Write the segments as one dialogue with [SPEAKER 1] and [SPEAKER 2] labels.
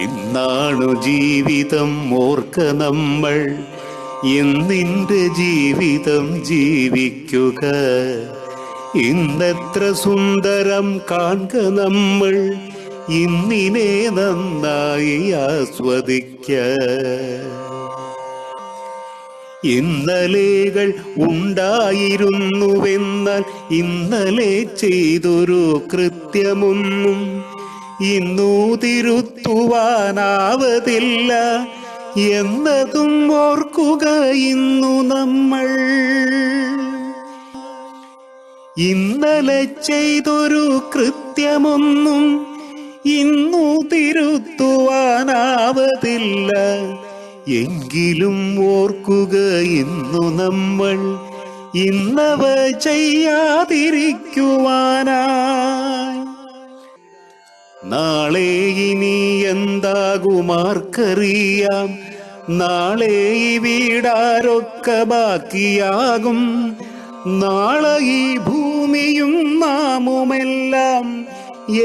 [SPEAKER 1] ഇന്നാണു ജീവിതം ഓർക്ക നമ്മൾ, ഇന്നിന്റെ ജീവിതം ജീവിക്കുക. ഇന്നെത്ര സുന്ദരം കാൺക നമ്മൾ, ഇന്നിനെ നന്നായി ആസ്വദിക്ക. ഇന്നലെകൾ ഉണ്ടായിരുന്നുവെന്നാൽ ഇന്നലെ ചെയ്തൊരു കൃത്യമൊന്നും ഇന്നു തിരുത്തുവാനാവതില്ല എന്നതും ഓർക്കുക ഇന്നു നമ്മൾ. ഇന്നലെ ചെയ്തൊരു കൃത്യമൊന്നും ഇന്നു തിരുത്തുവാനാവതില്ല എങ്കിലും ഓർക്കുക ഇന്നു നമ്മൾ ഇന്നവ ചെയ്യാതിരിക്കുവാനായി. നാളെ ഇനി എന്താകുമാർക്കറിയാം, നാളെ ഈ വീടാരൊക്കെ ബാക്കിയാകും. നാളെ ഈ ഭൂമിയും നാമുമെല്ലാം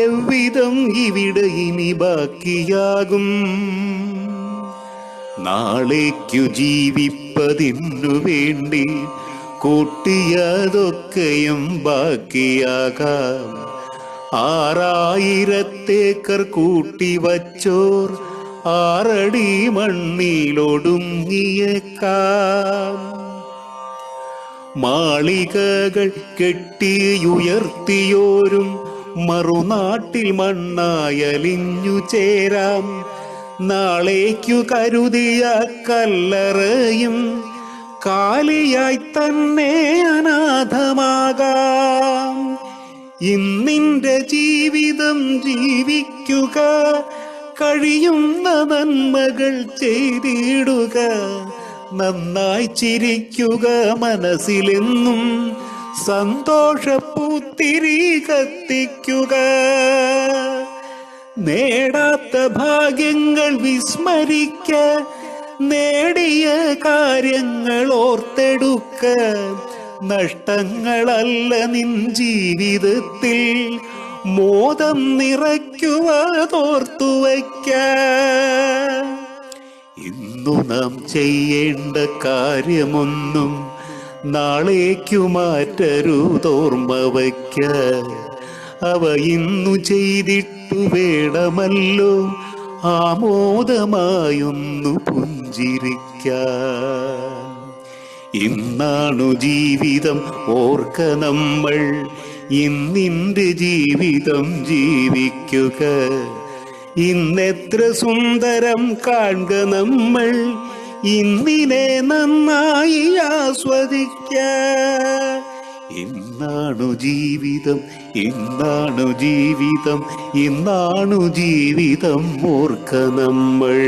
[SPEAKER 1] എவ்விதം ഇവിടെ ഇനി ബാക്കിയാകും. നാളേക്കു ജീവിപ്പതിനു വേണ്ടി കൂട്ടിയതൊക്കെയും ബാക്കിയാകാം. 6000 ഏക്കർ കൂട്ടിവച്ചോർ 6 അടി മണ്ണിലൊടുങ്ങിയേക്കാം. മാളികകൾ കെട്ടിയുയർത്തിയോരും മറുനാട്ടിൽ മണ്ണായലിഞ്ഞു ചേരാം. നാളേക്കു കരുതിയ കല്ലറയും കാലിയായി തന്നെ അനാഥമാകാം. ഇന്നിന്റെ ജീവിതം ജീവിക്കുക, കഴിയുന്ന നന്മകൾ ചെയ്തിടുക. നന്നായി ചിരിക്കുക, മനസ്സിലെന്നും സന്തോഷപ്പൂത്തിരി കത്തിക്കുക. നേടാത്ത ഭാഗ്യങ്ങൾ വിസ്മരിക്ക, നേടിയ കാര്യങ്ങൾ ഓർത്തെടുക്ക. നഷ്ടങ്ങളല്ല നിൻ ജീവിതത്തിൽ, മോദം നിറയ്ക്കുവതോർത്തുവയ്ക്ക. ഇന്നു നാം ചെയ്യേണ്ട കാര്യമൊന്നും നാളേക്കു മാറ്റരുതോർമ്മ വയ്ക്ക. അവ ഇന്നു ചെയ്തിട്ടു വേണമല്ലോ ആമോദമായൊന്നു പുഞ്ചിരിക്ക. ഇന്നാണു ജീവിതം ഓർക്ക നമ്മൾ, ഇന്നിന്റെ ജീവിതം ജീവിക്കുക. ഇന്നെത്ര സുന്ദരം കാൺക നമ്മൾ, ഇന്നിനെ നന്നായി ആസ്വദിക്ക. ഇന്നാണു ജീവിതം, ഇന്നാണു ജീവിതം, ഇന്നാണു ജീവിതം ഓർക്ക നമ്മൾ.